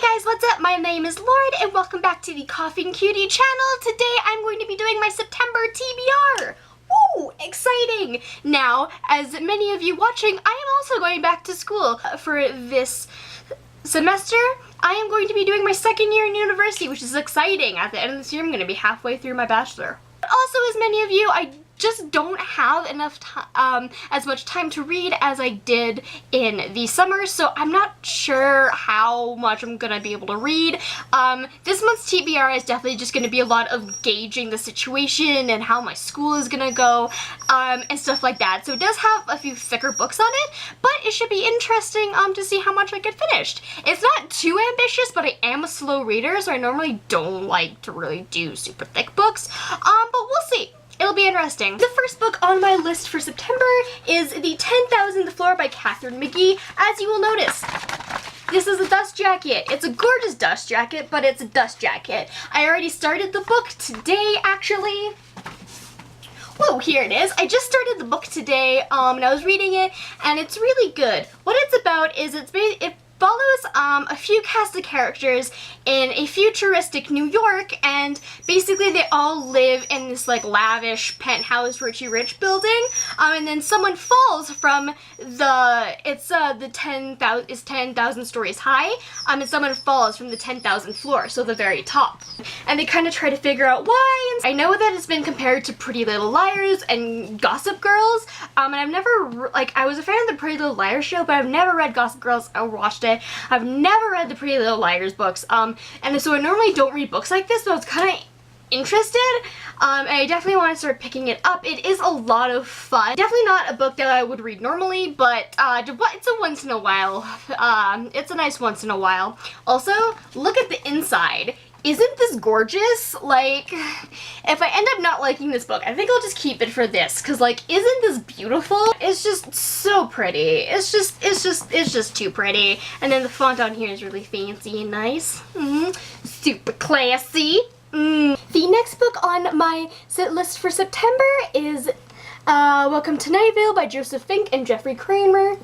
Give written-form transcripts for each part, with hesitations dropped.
Hey guys, what's up? My name is Lauren and welcome back to the Coffin Cutie channel. Today I'm going to be doing my September TBR. Woo! Exciting! Now, as many of you watching, I am also going back to school for this semester. I am going to be doing my second year in university, which is exciting. At the end of this year, I'm going to be halfway through my bachelor. Also, as many of you, I just don't have enough as much time to read as I did in the summer, so I'm not sure how much I'm gonna be able to read. This month's TBR is definitely just gonna be a lot of gauging the situation and how my school is gonna go, and stuff like that. So it does have a few thicker books on it, but it should be interesting to see how much I get finished. It's not too ambitious, but I am a slow reader, so I normally don't like to really do super thick books, but we'll see. It'll be interesting. The first book on my list for September is The 10,000th Floor by Katherine McGee. As you will notice, this is a dust jacket. It's a gorgeous dust jacket, but it's a dust jacket. I already started the book today, actually. Whoa, here it is. I just started the book today, and I was reading it, and it's really good. What it's about is it follows a few cast of characters in a futuristic New York, and basically they all live in this like lavish penthouse Richie Rich building, and then someone falls from the 10,000 stories high, and someone falls from the 10,000th floor, so the very top, and they kind of try to figure out why. And I know that it's been compared to Pretty Little Liars and Gossip Girls, and I've never, I was a fan of the Pretty Little Liars show, but I've never read Gossip Girls or watched it. I've never read the Pretty Little Liars books, and so I normally don't read books like this, but I was kind of interested, and I definitely want to start picking it up. It is a lot of fun. Definitely not a book that I would read normally, but it's a once in a while. It's a nice once in a while. Also, look at the inside. Isn't this gorgeous? Like, if I end up not liking this book, I think I'll just keep it for this, because, like, isn't this beautiful? It's just so pretty. It's just too pretty. And then the font on here is really fancy and nice. Super classy. The next book on my list for September is Welcome to Night Vale by Joseph Fink and Jeffrey Craner.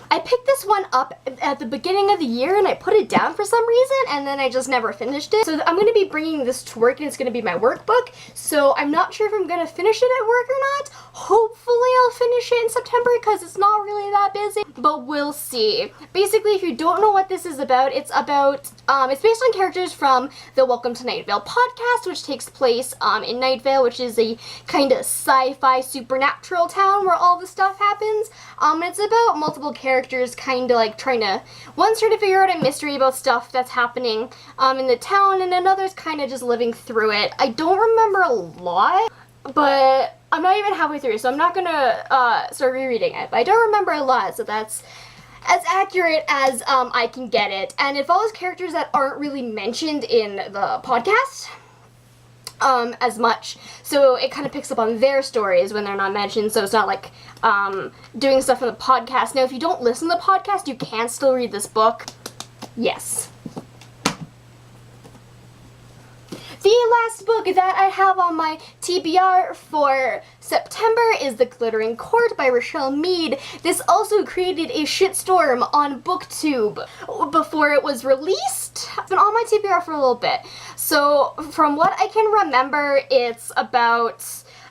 I picked this one up at the beginning of the year and I put it down for some reason, and then I just never finished it. So I'm going to be bringing this to work, and it's going to be my workbook. So I'm not sure if I'm going to finish it at work or not. Hopefully I'll finish it in September because it's not really that busy, but we'll see. Basically, if you don't know what this is about, it's based on characters from the Welcome to Night Vale podcast, which takes place in Night Vale, which is a kind of sci-fi supernatural town where all the stuff happens. It's about multiple characters kind of like one's trying to figure out a mystery about stuff that's happening in the town, and another's kind of just living through it. I don't remember a lot, but I'm not even halfway through, so I'm not gonna start rereading it. But I don't remember a lot, so that's as accurate as I can get it. And it follows characters that aren't really mentioned in the podcast as much, so it kind of picks up on their stories when they're not mentioned, so it's not like doing stuff from the podcast. Now, if you don't listen to the podcast, you can still read this book. Yes. The last book that I have on my TBR for September is The Glittering Court by Rochelle Mead. This also created a shitstorm on BookTube before it was released. It's been on my TBR for a little bit. So, from what I can remember, it's about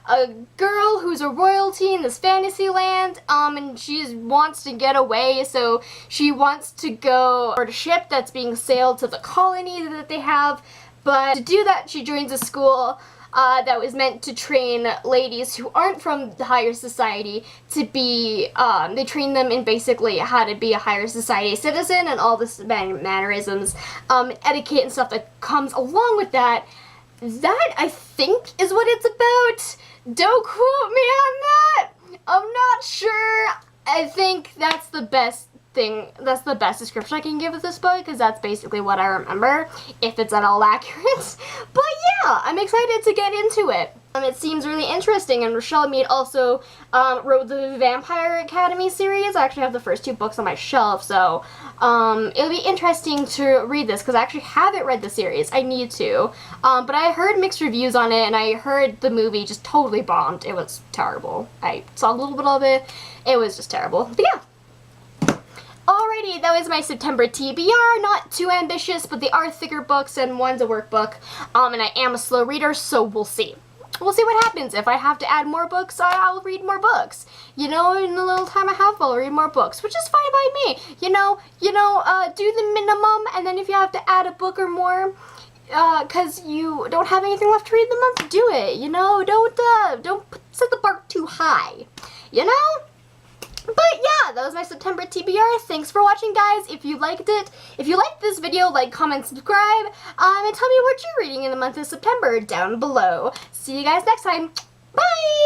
a girl who's a royalty in this fantasy land, and she wants to get away, so she wants to go on a ship that's being sailed to the colony that they have. But to do that, she joins a school that was meant to train ladies who aren't from the higher society to be, they train them in basically how to be a higher society citizen and all this mannerisms, etiquette and stuff that comes along with that. That, I think, is what it's about. Don't quote me on that. I'm not sure. I think that's the best description I can give of this book, because that's basically what I remember, if it's at all accurate. But yeah, I'm excited to get into it. It seems really interesting, and Rochelle Mead also wrote the Vampire Academy series. I actually have the first two books on my shelf, so it'll be interesting to read this, because I actually haven't read the series. I need to. But I heard mixed reviews on it, and I heard the movie just totally bombed. It was terrible. I saw a little bit of it. It was just terrible. But yeah. Alright. Alrighty, that was my September TBR. Not too ambitious, but they are thicker books and one's a workbook. And I am a slow reader, so we'll see. We'll see what happens. If I have to add more books, I'll read more books. You know, in the little time I have, I'll read more books, which is fine by me. You know, do the minimum, and then if you have to add a book or more, because you don't have anything left to read in the month, do it. You know, don't set the bar too high. You know? But yeah, that was my September TBR. Thanks for watching, guys. If you liked it, if you liked this video, like, comment, subscribe, and tell me what you're reading in the month of September down below. See you guys next time. Bye!